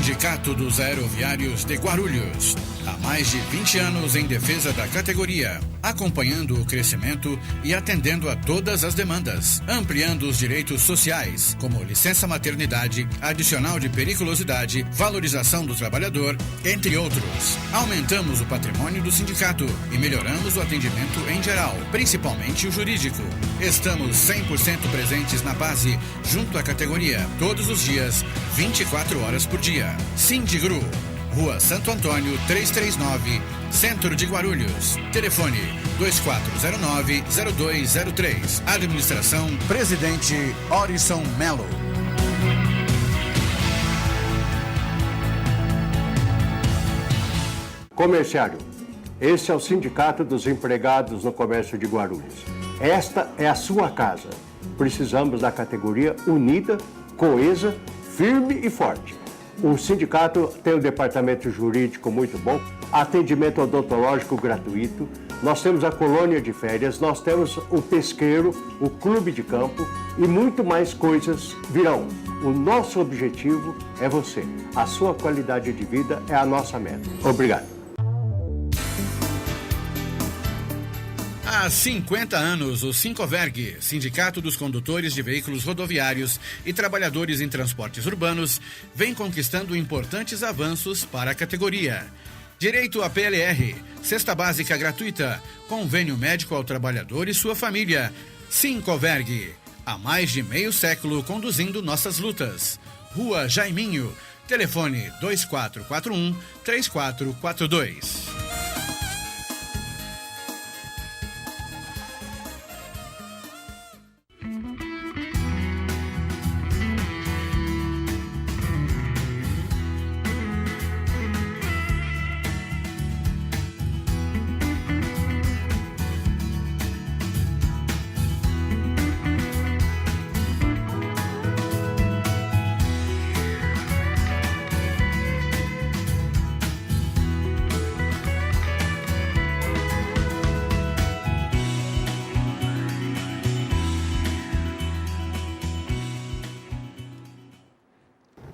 Sindicato dos Aeroviários de Guarulhos. Há mais de 20 anos em defesa da categoria, acompanhando o crescimento e atendendo a todas as demandas, ampliando os direitos sociais, como licença maternidade, adicional de periculosidade, valorização do trabalhador, entre outros. Aumentamos o patrimônio do sindicato e melhoramos o atendimento em geral, principalmente o jurídico. Estamos 100% presentes na base, junto à categoria, todos os dias, 24 horas por dia. Sindigru, Rua Santo Antônio, 339, Centro de Guarulhos. Telefone 2409-0203. Administração Presidente Orison Melo. Comerciário, esse é o Sindicato dos Empregados no Comércio de Guarulhos. Esta é a sua casa. Precisamos da categoria unida, coesa, firme e forte. O sindicato tem um departamento jurídico muito bom, atendimento odontológico gratuito, nós temos a colônia de férias, nós temos o pesqueiro, o clube de campo e muito mais coisas virão. O nosso objetivo é você. A sua qualidade de vida é a nossa meta. Obrigado. Há 50 anos, o Sincoverg, Sindicato dos Condutores de Veículos Rodoviários e Trabalhadores em Transportes Urbanos, vem conquistando importantes avanços para a categoria. Direito à PLR, cesta básica gratuita, convênio médico ao trabalhador e sua família. Sincoverg, há mais de meio século conduzindo nossas lutas. Rua Jaiminho, telefone 2441-3442.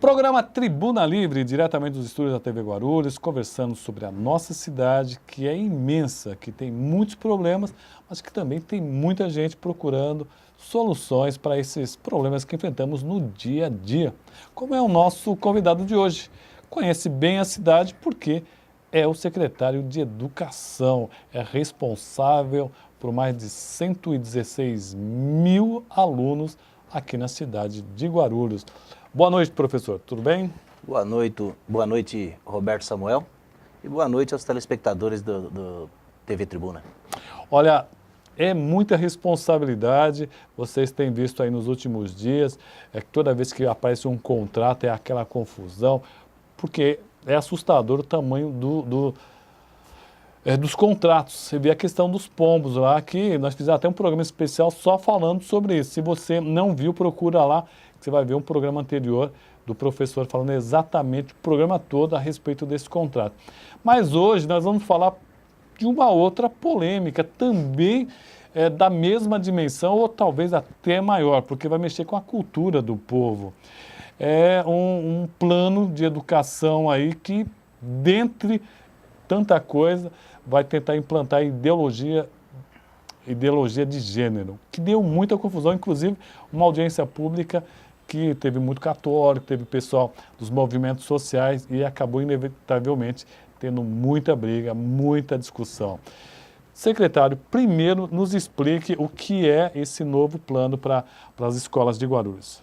Programa Tribuna Livre, diretamente dos estúdios da TV Guarulhos, conversando sobre a nossa cidade, que é imensa, que tem muitos problemas, mas que também tem muita gente procurando soluções para esses problemas que enfrentamos no dia a dia. Como é o nosso convidado de hoje. Conhece bem a cidade porque é o secretário de Educação, é responsável por mais de 116 mil alunos aqui na cidade de Guarulhos. Boa noite, professor. Tudo bem? Boa noite, Roberto Samuel. E boa noite aos telespectadores do TV Tribuna. Olha, é muita responsabilidade. Vocês têm visto aí nos últimos dias, que toda vez que aparece um contrato é aquela confusão, porque é assustador o tamanho dos contratos. Você vê a questão dos pombos lá, que nós fizemos até um programa especial só falando sobre isso. Se você não viu, procura lá. Você vai ver um programa anterior do professor falando exatamente o programa todo a respeito desse contrato. Mas hoje nós vamos falar de uma outra polêmica, também da mesma dimensão ou talvez até maior, porque vai mexer com a cultura do povo. É um plano de educação aí que, dentre tanta coisa, vai tentar implantar ideologia de gênero, que deu muita confusão, inclusive uma audiência pública que teve muito católico, teve pessoal dos movimentos sociais e acabou inevitavelmente tendo muita briga, muita discussão. Secretário, primeiro nos explique o que é esse novo plano para as escolas de Guarulhos.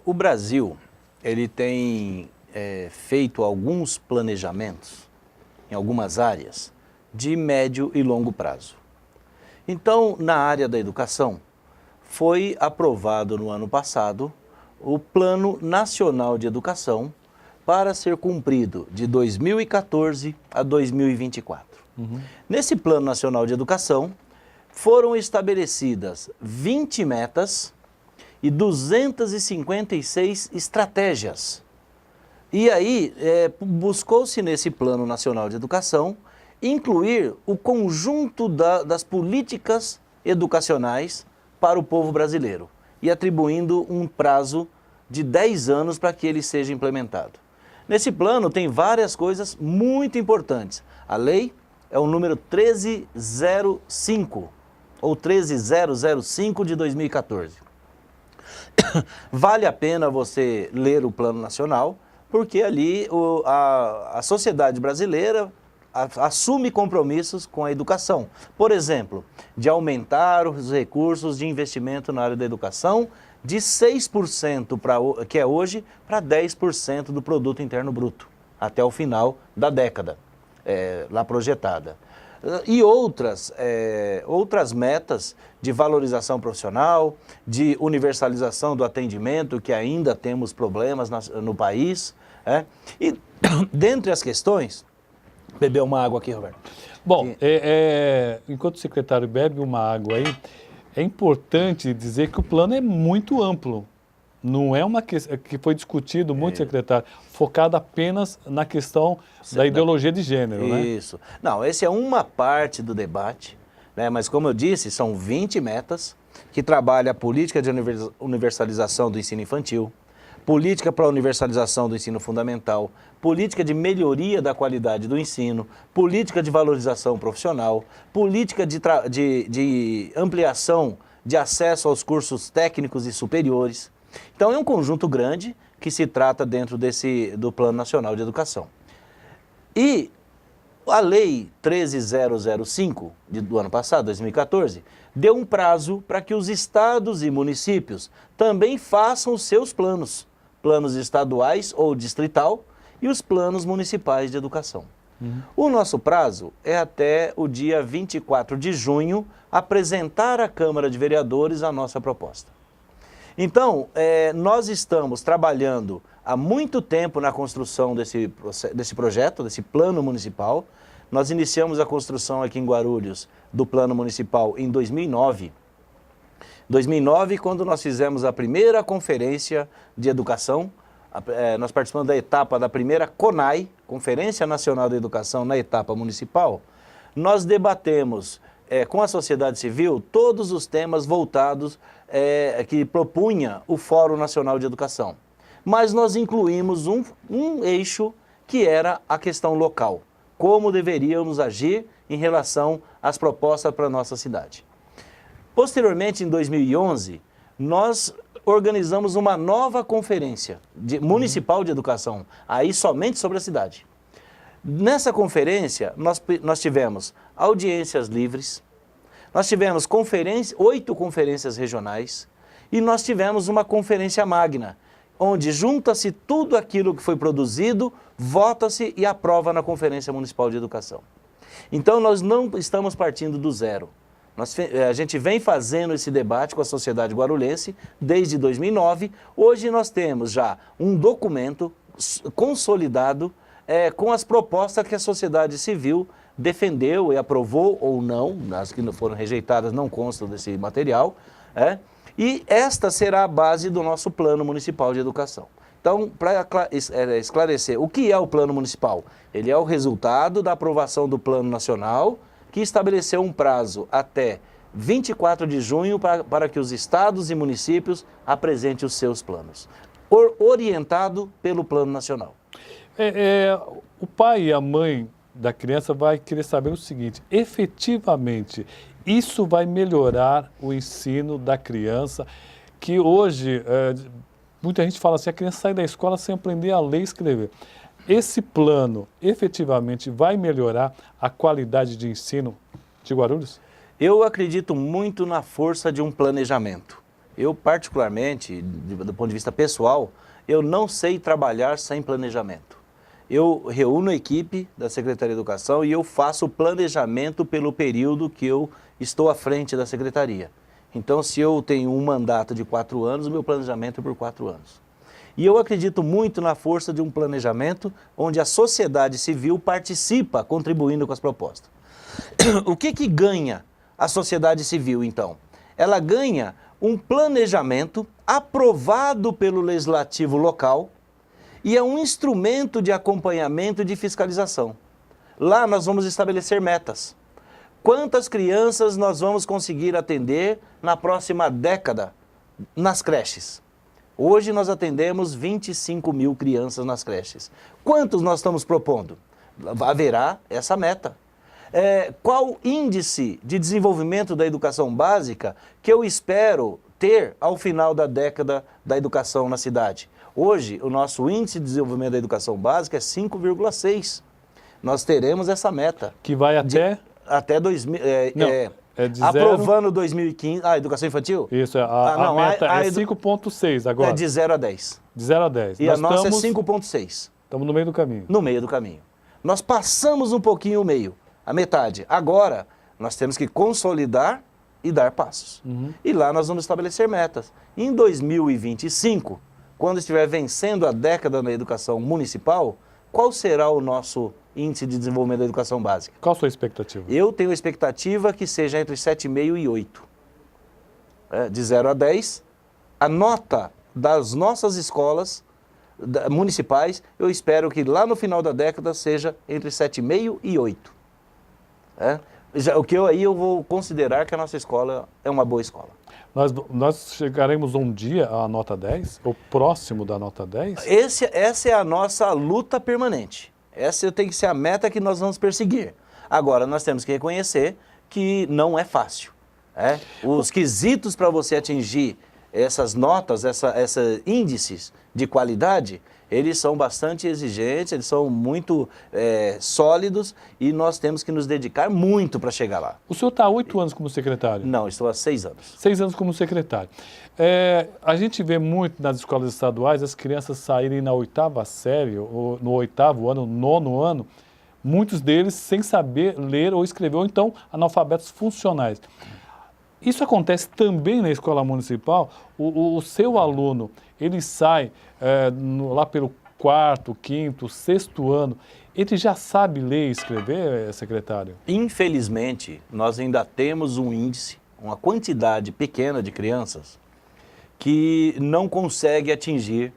O Brasil, ele tem feito alguns planejamentos em algumas áreas de médio e longo prazo. Então, na área da educação, foi aprovado no ano passado o Plano Nacional de Educação para ser cumprido de 2014 a 2024. Nesse Plano Nacional de Educação, foram estabelecidas 20 metas e 256 estratégias. E aí, buscou-se nesse Plano Nacional de Educação incluir o conjunto das políticas educacionais para o povo brasileiro e atribuindo um prazo de 10 anos para que ele seja implementado. Nesse plano tem várias coisas muito importantes. A lei é o número 1305, ou 13005 de 2014. Vale a pena você ler o Plano Nacional, porque ali a sociedade brasileira assume compromissos com a educação. Por exemplo, de aumentar os recursos de investimento na área da educação de 6%, que é hoje, para 10% do produto interno bruto, até o final da década, lá projetada. E outras metas de valorização profissional, de universalização do atendimento, que ainda temos problemas no país. E dentre as questões... Beber uma água aqui, Roberto. Bom, enquanto o secretário bebe uma água aí, é importante dizer que o plano é muito amplo. Não é uma questão que foi discutido muito, secretário, focado apenas na questão da ideologia de gênero, né? Isso. Não, essa é uma parte do debate, né? Mas como eu disse, são 20 metas que trabalham a política de universalização do ensino infantil, política para a universalização do ensino fundamental, política de melhoria da qualidade do ensino, política de valorização profissional, política de ampliação de acesso aos cursos técnicos e superiores. Então é um conjunto grande que se trata dentro do Plano Nacional de Educação. E a Lei 13005 do ano passado, 2014, deu um prazo para que os estados e municípios também façam os seus planos estaduais ou distrital e os planos municipais de educação. O nosso prazo é até o dia 24 de junho apresentar à Câmara de Vereadores a nossa proposta. Então, nós estamos trabalhando há muito tempo na construção desse projeto, desse plano municipal. Nós iniciamos a construção aqui em Guarulhos do plano municipal em 2009. 2009, quando nós fizemos a primeira conferência de educação, nós participamos da etapa da primeira CONAI, Conferência Nacional de Educação, na etapa municipal. Nós debatemos com a sociedade civil todos os temas voltados que propunha o Fórum Nacional de Educação. Mas nós incluímos um eixo que era a questão local, como deveríamos agir em relação às propostas para a nossa cidade. Posteriormente, em 2011, nós organizamos uma nova conferência municipal de educação, aí somente sobre a cidade. Nessa conferência, nós tivemos audiências livres, nós tivemos 8 conferências regionais e nós tivemos uma conferência magna, onde junta-se tudo aquilo que foi produzido, vota-se e aprova na Conferência Municipal de Educação. Então, nós não estamos partindo do zero. A gente vem fazendo esse debate com a sociedade guarulhense desde 2009. Hoje nós temos já um documento consolidado com as propostas que a sociedade civil defendeu e aprovou ou não, as que foram rejeitadas não constam desse material, e esta será a base do nosso Plano Municipal de Educação. Então, para esclarecer, o que é o Plano Municipal? Ele é o resultado da aprovação do Plano Nacional, que estabeleceu um prazo até 24 de junho para que os estados e municípios apresentem os seus planos, orientado pelo Plano Nacional. O pai e a mãe da criança vai querer saber o seguinte: efetivamente, isso vai melhorar o ensino da criança, que hoje, muita gente fala assim, a criança sai da escola sem aprender a ler e escrever. Esse plano efetivamente vai melhorar a qualidade de ensino de Guarulhos? Eu acredito muito na força de um planejamento. Eu, particularmente, do ponto de vista pessoal, eu não sei trabalhar sem planejamento. Eu reúno a equipe da Secretaria de Educação e eu faço o planejamento pelo período que eu estou à frente da Secretaria. Então, se eu tenho um mandato de 4 anos, o meu planejamento é por 4 anos. E eu acredito muito na força de um planejamento onde a sociedade civil participa, contribuindo com as propostas. O que ganha a sociedade civil, então? Ela ganha um planejamento aprovado pelo legislativo local e é um instrumento de acompanhamento e de fiscalização. Lá nós vamos estabelecer metas. Quantas crianças nós vamos conseguir atender na próxima década nas creches? Hoje nós atendemos 25 mil crianças nas creches. Quantos nós estamos propondo? Haverá essa meta. Qual índice de desenvolvimento da educação básica que eu espero ter ao final da década da educação na cidade? Hoje, o nosso índice de desenvolvimento da educação básica é 5,6. Nós teremos essa meta. Que vai até... Até 2000... de aprovando 2015... Ah, educação infantil? Isso, a meta é 5,6 agora. É de 0 a 10. De 0 a 10. E a nossa é 5,6. Estamos no meio do caminho. No meio do caminho. Nós passamos um pouquinho o meio, a metade. Agora, nós temos que consolidar e dar passos. E lá nós vamos estabelecer metas. Em 2025, quando estiver vencendo a década na educação municipal, qual será o nosso índice de desenvolvimento da educação básica? Qual a sua expectativa? Eu tenho a expectativa que seja entre 7,5 e 8. De 0 a 10, a nota das nossas escolas municipais, eu espero que lá no final da década seja entre 7,5 e 8. O que eu vou considerar que a nossa escola é uma boa escola. Nós chegaremos um dia à nota 10, ou próximo da nota 10? Essa é a nossa luta permanente. Essa tem que ser a meta que nós vamos perseguir. Agora, nós temos que reconhecer que não é fácil. Os quesitos para você atingir essas notas, esses índices de qualidade, eles são bastante exigentes, eles são muito sólidos e nós temos que nos dedicar muito para chegar lá. O senhor está há 8 anos como secretário? Não, estou há 6 anos. 6 anos como secretário. A gente vê muito nas escolas estaduais as crianças saírem na 8ª série, ou no 8º ano, 9º ano, muitos deles sem saber ler ou escrever, ou então analfabetos funcionais. Isso acontece também na escola municipal? O seu aluno, ele sai lá pelo 4º, 5º, 6º ano, ele já sabe ler e escrever, secretário? Infelizmente, nós ainda temos um índice, uma quantidade pequena de crianças que não consegue atingir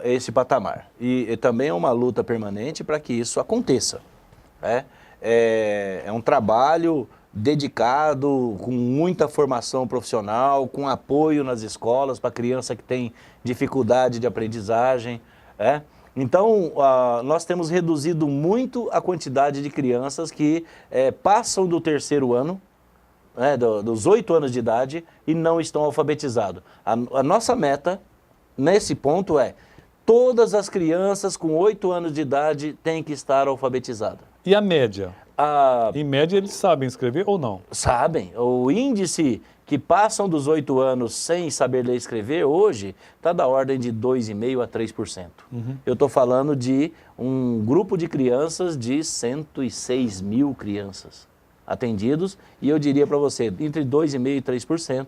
esse patamar. E também é uma luta permanente para que isso aconteça. É um trabalho dedicado, com muita formação profissional, com apoio nas escolas para criança que tem dificuldade de aprendizagem. Então, nós temos reduzido muito a quantidade de crianças que passam do 3º ano, dos 8 anos de idade, e não estão alfabetizados. A nossa meta, nesse ponto, todas as crianças com 8 anos de idade têm que estar alfabetizadas. E a média? Em média, eles sabem escrever ou não? Sabem. O índice que passam dos 8 anos sem saber ler e escrever hoje está da ordem de 2,5% a 3%. Eu estou falando de um grupo de crianças de 106 mil crianças atendidos, e eu diria para você, entre 2,5% e 3%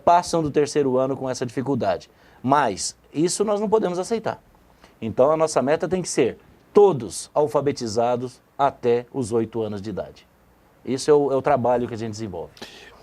passam do 3º ano com essa dificuldade. Mas isso nós não podemos aceitar. Então a nossa meta tem que ser todos alfabetizados até os 8 anos de idade. Isso é o trabalho que a gente desenvolve.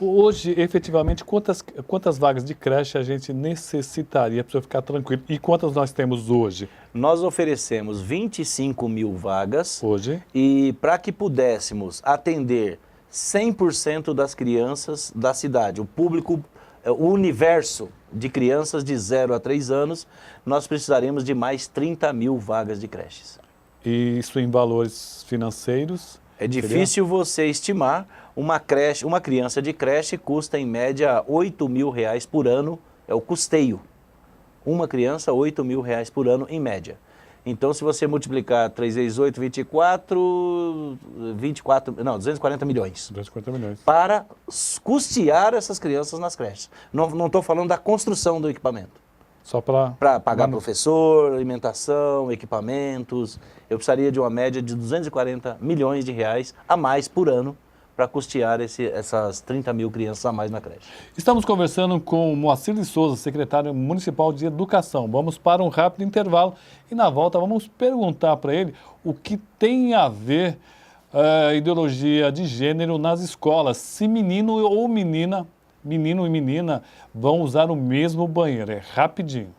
Hoje, efetivamente, quantas vagas de creche a gente necessitaria para ficar tranquilo? E quantas nós temos hoje? Nós oferecemos 25 mil vagas. Hoje. E para que pudéssemos atender 100% das crianças da cidade, o público, o universo de crianças de 0 a 3 anos, nós precisaremos de mais 30 mil vagas de creches. E isso em valores financeiros? É difícil você estimar. Uma criança de creche custa em média R$8.000 por ano, é o custeio. Uma criança, R$8.000 por ano em média. Então, se você multiplicar 3 vezes 8, 240 milhões. 240 milhões. Para custear essas crianças nas creches. Não estou falando da construção do equipamento. Só para pagar professor, alimentação, equipamentos. Eu precisaria de uma média de 240 milhões de reais a mais por ano para custear essas 30 mil crianças a mais na creche. Estamos conversando com o Moacir de Souza, secretário municipal de Educação. Vamos para um rápido intervalo e na volta vamos perguntar para ele o que tem a ver a ideologia de gênero nas escolas. Se menino ou menina, menino e menina vão usar o mesmo banheiro. É rapidinho.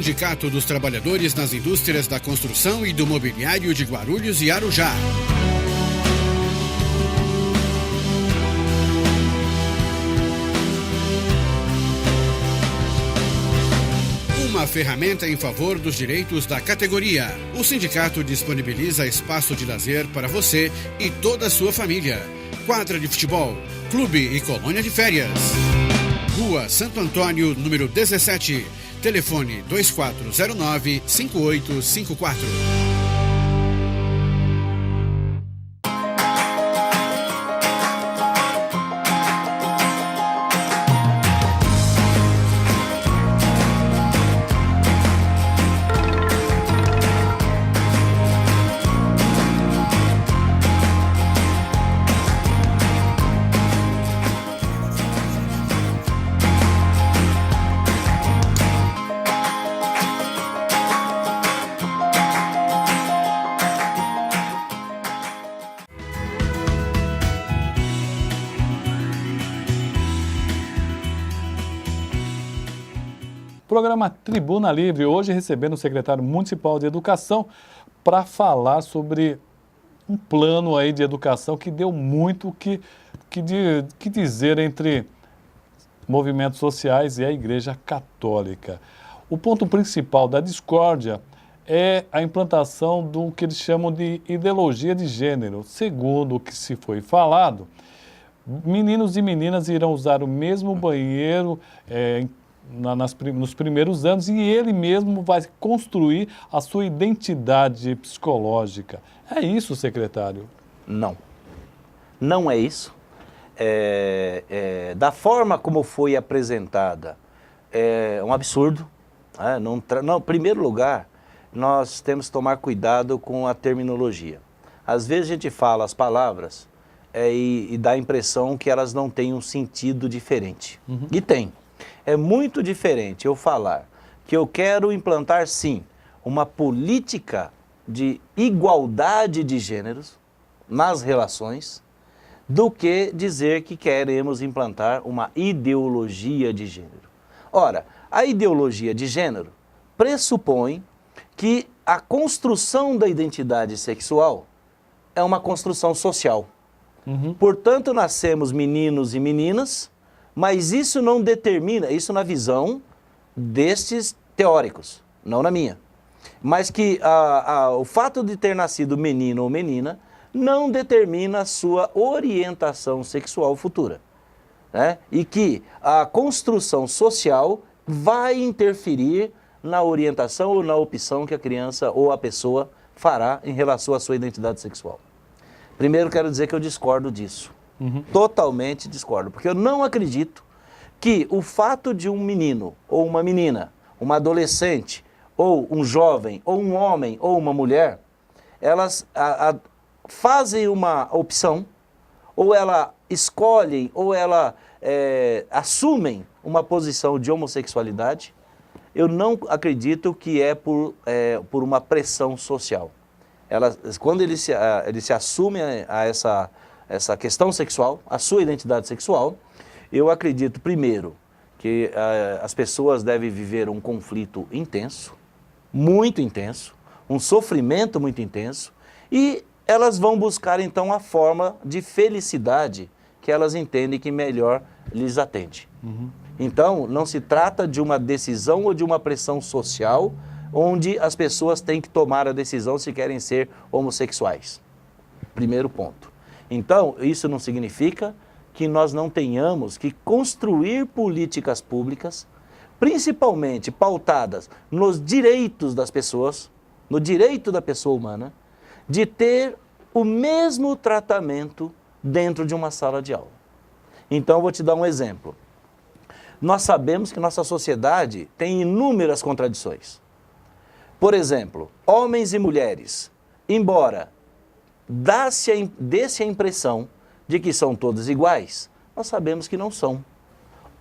Sindicato dos Trabalhadores nas Indústrias da Construção e do Mobiliário de Guarulhos e Arujá. Uma ferramenta em favor dos direitos da categoria. O sindicato disponibiliza espaço de lazer para você e toda a sua família. Quadra de futebol, clube e colônia de férias. Rua Santo Antônio, número 17. Telefone 2409-5854. Programa Tribuna Livre, hoje recebendo o secretário municipal de Educação para falar sobre um plano aí de educação que deu muito que dizer entre movimentos sociais e a Igreja Católica. O ponto principal da discórdia é a implantação do que eles chamam de ideologia de gênero. Segundo o que se foi falado, meninos e meninas irão usar o mesmo banheiro nos primeiros anos e ele mesmo vai construir a sua identidade psicológica. É isso, secretário? Não. Não é isso. Da forma como foi apresentada, é um absurdo. Em primeiro lugar, nós temos que tomar cuidado com a terminologia. Às vezes a gente fala as palavras e dá a impressão que elas não têm um sentido diferente. Uhum. E tem. É muito diferente eu falar que eu quero implantar, sim, uma política de igualdade de gêneros nas relações, do que dizer que queremos implantar uma ideologia de gênero. Ora, a ideologia de gênero pressupõe que a construção da identidade sexual é uma construção social. Uhum. Portanto, nascemos meninos e meninas, mas isso não determina, isso na visão destes teóricos, não na minha. Mas que o fato de ter nascido menino ou menina não determina a sua orientação sexual futura. Né? E que a construção social vai interferir na orientação ou na opção que a criança ou a pessoa fará em relação à sua identidade sexual. Primeiro, quero dizer que eu discordo disso. Uhum. Totalmente discordo, porque eu não acredito que o fato de um menino ou uma menina, uma adolescente, ou um jovem, ou um homem, ou uma mulher, elas fazem uma opção, ou ela escolhem, ou ela assumem uma posição de homossexualidade. Eu não acredito que é por uma pressão social. Quando eles se assumem a essa questão sexual, a sua identidade sexual, eu acredito, primeiro, que as pessoas devem viver um conflito intenso, muito intenso, um sofrimento muito intenso, e elas vão buscar, então, a forma de felicidade que elas entendem que melhor lhes atende. Uhum. Então, não se trata de uma decisão ou de uma pressão social, onde as pessoas têm que tomar a decisão se querem ser homossexuais. Primeiro ponto. Então, isso não significa que nós não tenhamos que construir políticas públicas, principalmente pautadas nos direitos das pessoas, no direito da pessoa humana, de ter o mesmo tratamento dentro de uma sala de aula. Então, eu vou te dar um exemplo. Nós sabemos que nossa sociedade tem inúmeras contradições. Por exemplo, homens e mulheres, embora desse a impressão de que são todos iguais, nós sabemos que não são.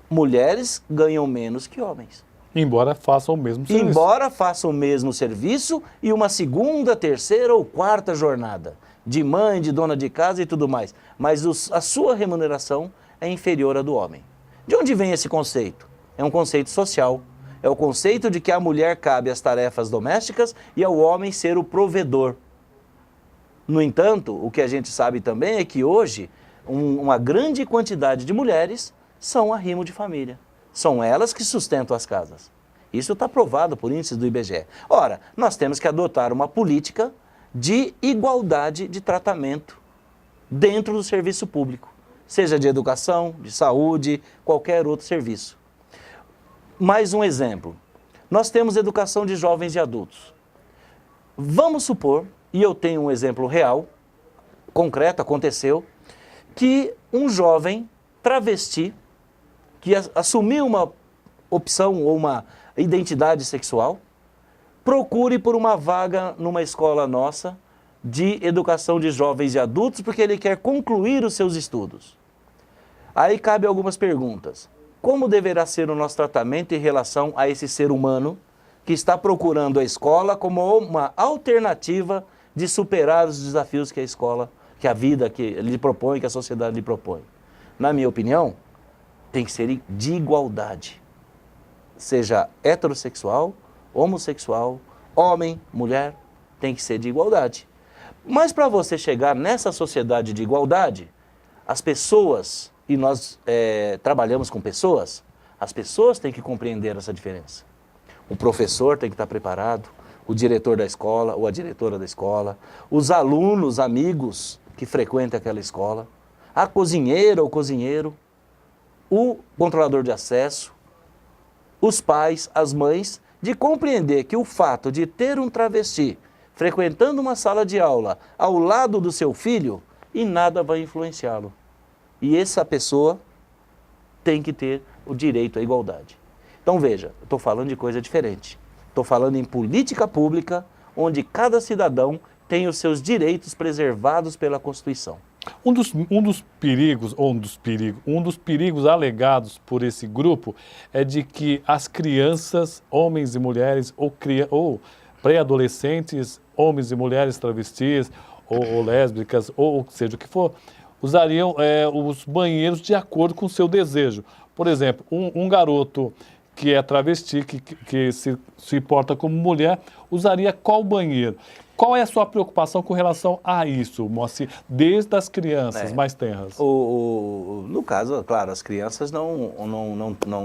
Mulheres ganham menos que homens. Embora façam o mesmo serviço. Embora façam o mesmo serviço e uma segunda, terceira ou quarta jornada de mãe, de dona de casa e tudo mais. Mas a sua remuneração é inferior à do homem. De onde vem esse conceito? É um conceito social É o conceito de que a mulher cabe às tarefas domésticas e ao homem ser o provedor. No entanto, o que a gente sabe também é que hoje uma grande quantidade de mulheres são arrimo de família. São elas que sustentam as casas. Isso está provado por índices do IBGE. Ora, nós temos que adotar uma política de igualdade de tratamento dentro do serviço público, seja de educação, de saúde, qualquer outro serviço. Mais um exemplo. Nós temos educação de jovens e adultos. Vamos supor, e eu tenho um exemplo real, concreto, aconteceu, que um jovem travesti, que assumiu uma opção ou uma identidade sexual, procure por uma vaga numa escola nossa de educação de jovens e adultos, porque ele quer concluir os seus estudos. Aí cabe algumas perguntas. Como deverá ser o nosso tratamento em relação a esse ser humano que está procurando a escola como uma alternativa de superar os desafios que a escola, que a vida que lhe propõe, que a sociedade lhe propõe? Na minha opinião, tem que ser de igualdade. Seja heterossexual, homossexual, homem, mulher, tem que ser de igualdade. Mas para você chegar nessa sociedade de igualdade, as pessoas, e nós trabalhamos com pessoas, as pessoas têm que compreender essa diferença. O professor tem que estar preparado, o diretor da escola ou a diretora da escola, os alunos, amigos que frequentam aquela escola, a cozinheira ou cozinheiro, o controlador de acesso, os pais, as mães, de compreender que o fato de ter um travesti frequentando uma sala de aula ao lado do seu filho, em nada vai influenciá-lo. E essa pessoa tem que ter o direito à igualdade. Então veja, eu estou falando de coisa diferente. Estou falando em política pública, onde cada cidadão tem os seus direitos preservados pela Constituição. Um dos perigos alegados por esse grupo é de que as crianças, homens e mulheres, ou pré-adolescentes, homens e mulheres travestis, ou lésbicas, ou seja o que for, usariam os banheiros de acordo com o seu desejo. Por exemplo, um garoto que é travesti, que se porta como mulher, usaria qual banheiro? Qual é a sua preocupação com relação a isso, Moacir, desde as crianças mais tenras? No caso, claro, as crianças não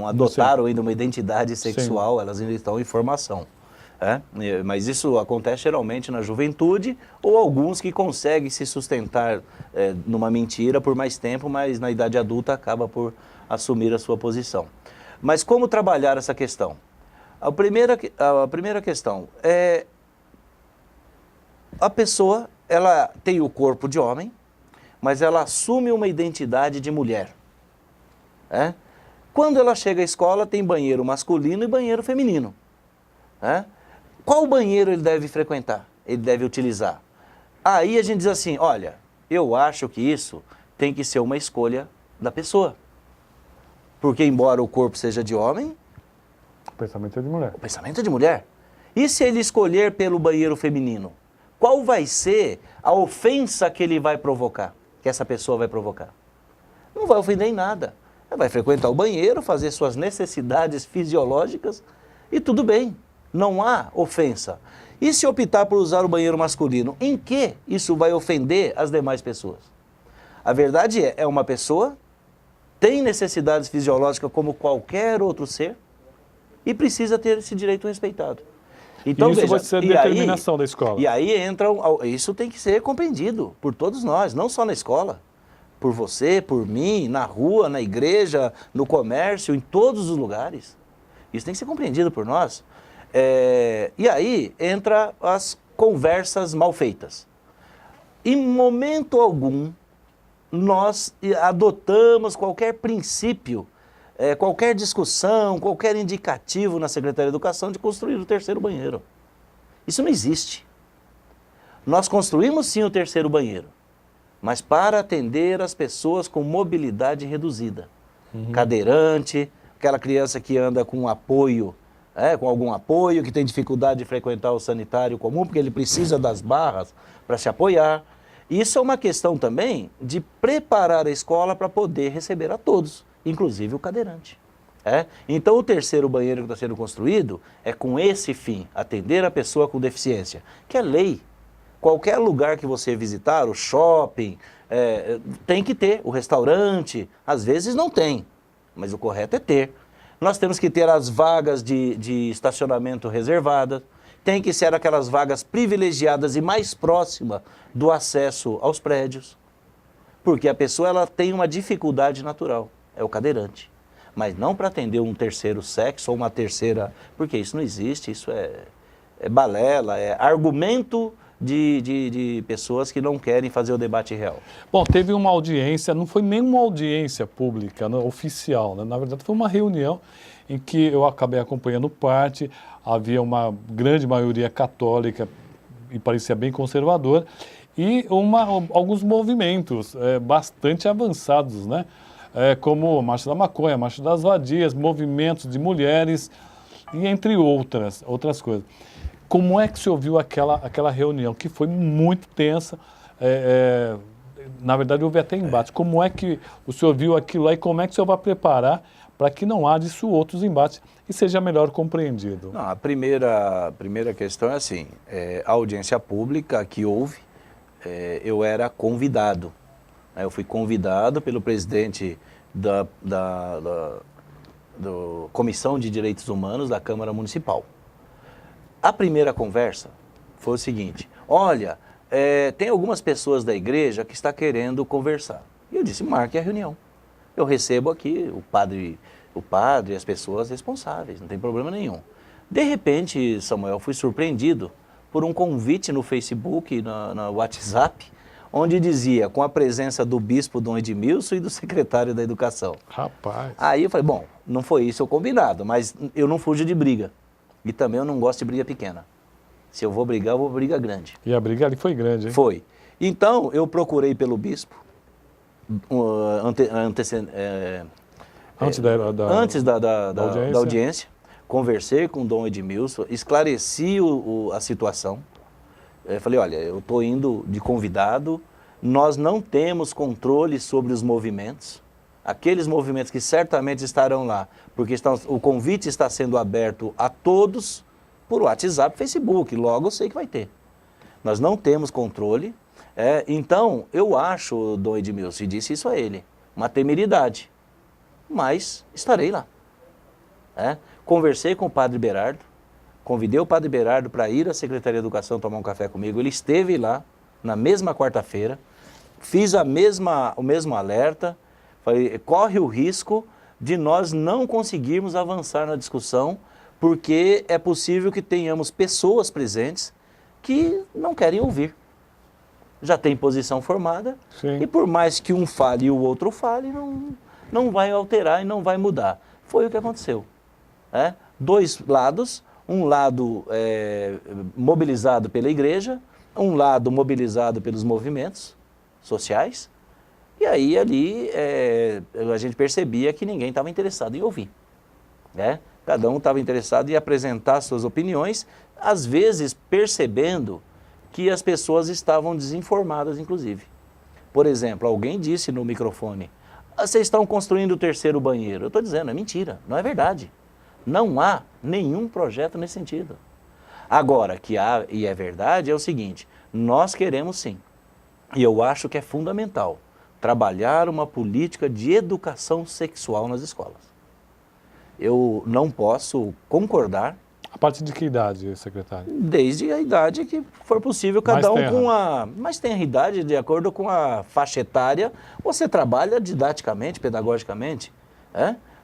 adotaram ainda uma identidade sexual, elas ainda estão em formação. Mas isso acontece geralmente na juventude ou alguns que conseguem se sustentar numa mentira por mais tempo, mas na idade adulta acaba por assumir a sua posição. Mas como trabalhar essa questão? A primeira questão é: a pessoa, ela tem o corpo de homem, mas ela assume uma identidade de mulher. Quando ela chega à escola, tem banheiro masculino e banheiro feminino. Qual banheiro ele deve frequentar? Ele deve utilizar? Aí a gente diz assim, olha, eu acho que isso tem que ser uma escolha da pessoa. Porque embora o corpo seja de homem, o pensamento é de mulher. O pensamento é de mulher. E se ele escolher pelo banheiro feminino? Qual vai ser a ofensa que ele vai provocar? Que essa pessoa vai provocar? Não vai ofender em nada. Ela vai frequentar o banheiro, fazer suas necessidades fisiológicas e tudo bem. Não há ofensa. E se optar por usar o banheiro masculino? Em que isso vai ofender as demais pessoas? A verdade é uma pessoa, tem necessidades fisiológicas como qualquer outro ser e precisa ter esse direito respeitado. Então, isso veja, vai ser determinação da escola. E aí isso tem que ser compreendido por todos nós, não só na escola. Por você, por mim, na rua, na igreja, no comércio, em todos os lugares. Isso tem que ser compreendido por nós. E aí entra as conversas mal feitas. Em momento algum, nós adotamos qualquer princípio, qualquer discussão, qualquer indicativo na Secretaria de Educação de construir o terceiro banheiro. Isso não existe. Nós construímos sim o terceiro banheiro, mas para atender as pessoas com mobilidade reduzida. Cadeirante, aquela criança que anda com apoio, com algum apoio, que tem dificuldade de frequentar o sanitário comum, porque ele precisa das barras para se apoiar. Isso é uma questão também de preparar a escola para poder receber a todos, inclusive o cadeirante. Então, o terceiro banheiro que está sendo construído é com esse fim, atender a pessoa com deficiência, que é lei. Qualquer lugar que você visitar, o shopping, tem que ter, o restaurante, às vezes não tem, mas o correto é ter. Nós temos que ter as vagas de estacionamento reservadas, tem que ser aquelas vagas privilegiadas e mais próximas do acesso aos prédios, porque a pessoa ela tem uma dificuldade natural, é o cadeirante. Mas não para atender um terceiro sexo ou uma terceira, porque isso não existe, isso é balela, é argumento de pessoas que não querem fazer o debate real. Bom, teve uma audiência, não foi nenhuma audiência pública, né, oficial, né? Na verdade foi uma reunião em que eu acabei acompanhando parte, havia uma grande maioria católica e parecia bem conservador, e alguns movimentos bastante avançados, né? Como a Marcha da Maconha, a Marcha das Vadias, movimentos de mulheres e entre outras coisas. Como é que o senhor viu aquela reunião, que foi muito tensa, na verdade houve até embate. Como é que o senhor viu aquilo lá e como é que o senhor vai preparar para que não haja disso outros embates e seja melhor compreendido? Não, a primeira questão é assim, a audiência pública que houve, eu era convidado. Eu fui convidado pelo presidente da Comissão de Direitos Humanos da Câmara Municipal. A primeira conversa foi o seguinte: olha, tem algumas pessoas da igreja que estão querendo conversar. E eu disse, marque a reunião. Eu recebo aqui o padre e as pessoas responsáveis, não tem problema nenhum. De repente, Samuel, fui surpreendido por um convite no Facebook, no WhatsApp, onde dizia, com a presença do bispo Dom Edmilson e do secretário da Educação. Rapaz. Aí eu falei, bom, não foi isso o combinado, mas eu não fujo de briga. E também eu não gosto de briga pequena. Se eu vou briga grande. E a briga ali foi grande, hein? Foi. Então, eu procurei pelo bispo, antes da audiência, conversei com o Dom Edmilson, esclareci a situação. Eu falei, olha, eu estou indo de convidado, nós não temos controle sobre os movimentos, aqueles movimentos que certamente estarão lá, porque o convite está sendo aberto a todos por WhatsApp, Facebook, logo eu sei que vai ter. Nós não temos controle, então eu acho, Dom Edmilson, e disse isso a ele, uma temeridade, mas estarei lá. Conversei com o Padre Berardo, convidei o Padre Berardo para ir à Secretaria de Educação tomar um café comigo. Ele esteve lá na mesma quarta-feira, fiz o mesmo alerta, falei, corre o risco de nós não conseguirmos avançar na discussão, porque é possível que tenhamos pessoas presentes que não querem ouvir. Já tem posição formada, sim, e por mais que um fale e o outro fale, não vai alterar e não vai mudar. Foi o que aconteceu. Dois lados, um lado mobilizado pela igreja, um lado mobilizado pelos movimentos sociais, e aí ali a gente percebia que ninguém estava interessado em ouvir. Cada um estava interessado em apresentar suas opiniões, às vezes percebendo que as pessoas estavam desinformadas, inclusive. Por exemplo, alguém disse no microfone, vocês estão construindo o terceiro banheiro. Eu estou dizendo, é mentira, não é verdade. Não há nenhum projeto nesse sentido. Agora, que há, e é verdade, é o seguinte, nós queremos sim, e eu acho que é fundamental, trabalhar uma política de educação sexual nas escolas. Eu não posso concordar. A partir de que idade, secretário? Desde a idade que for possível, cada um com a... Mas tem a idade, de acordo com a faixa etária, você trabalha didaticamente, pedagogicamente,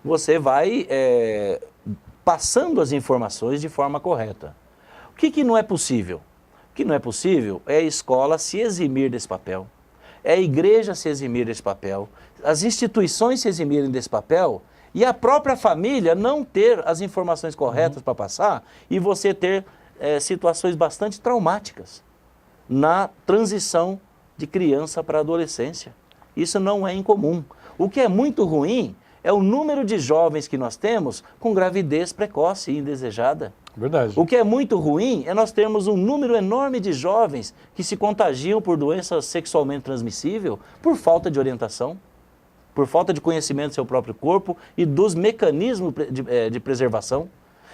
você vai passando as informações de forma correta. O que não é possível? O que não é possível é a escola se eximir desse papel, é a igreja se eximir desse papel, as instituições se eximirem desse papel e a própria família não ter as informações corretas para passar e você ter situações bastante traumáticas na transição de criança para adolescência. Isso não é incomum. O que é muito ruim é o número de jovens que nós temos com gravidez precoce e indesejada. Verdade. O que é muito ruim é nós termos um número enorme de jovens que se contagiam por doença sexualmente transmissível por falta de orientação. por falta de conhecimento do seu próprio corpo e dos mecanismos de preservação.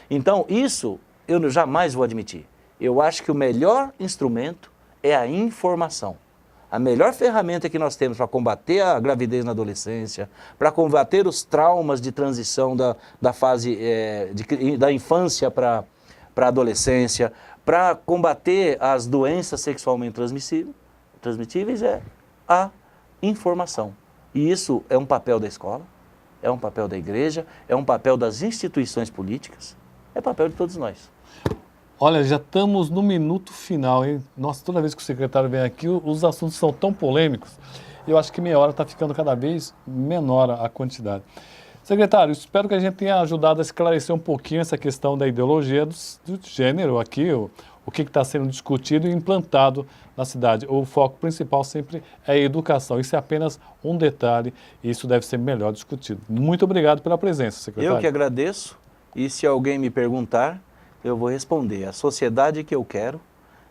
Então, isso eu jamais vou admitir. Eu acho que o melhor instrumento é a informação. A melhor ferramenta que nós temos para combater a gravidez na adolescência, para combater os traumas de transição da fase da infância para a adolescência, para combater as doenças sexualmente transmitíveis é a informação. E isso é um papel da escola, é um papel da igreja, é um papel das instituições políticas, é papel de todos nós. Olha, já estamos no minuto final, hein? Nossa, toda vez que o secretário vem aqui, os assuntos são tão polêmicos, eu acho que meia hora está ficando cada vez menor a quantidade. Secretário, espero que a gente tenha ajudado a esclarecer um pouquinho essa questão da ideologia do gênero aqui, o que está sendo discutido e implantado na cidade. O foco principal sempre é a educação. Isso é apenas um detalhe e isso deve ser melhor discutido. Muito obrigado pela presença, secretário. Eu que agradeço e se alguém me perguntar, eu vou responder. A sociedade que eu quero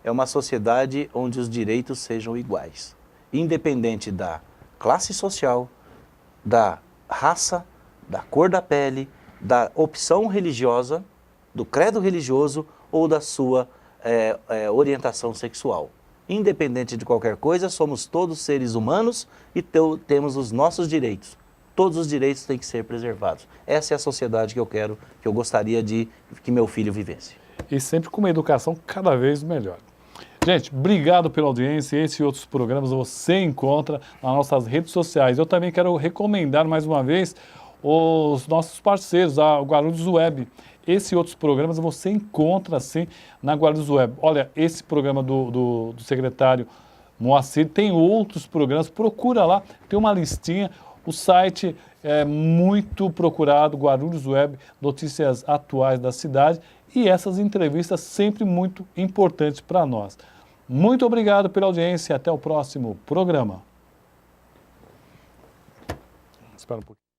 é uma sociedade onde os direitos sejam iguais, independente da classe social, da raça, da cor da pele, da opção religiosa, do credo religioso ou da sua orientação sexual. Independente de qualquer coisa, somos todos seres humanos e temos os nossos direitos. Todos os direitos têm que ser preservados. Essa é a sociedade que eu quero, que eu gostaria de que meu filho vivesse. E sempre com uma educação cada vez melhor. Gente, obrigado pela audiência. Esse e outros programas você encontra nas nossas redes sociais. Eu também quero recomendar mais uma vez os nossos parceiros, a Guarulhos Web. Esse e outros programas você encontra, sim, na Guarulhos Web. Olha, esse programa do secretário Moacir, tem outros programas, procura lá, tem uma listinha. O site é muito procurado, Guarulhos Web, notícias atuais da cidade e essas entrevistas sempre muito importantes para nós. Muito obrigado pela audiência e até o próximo programa. Espera um pouquinho.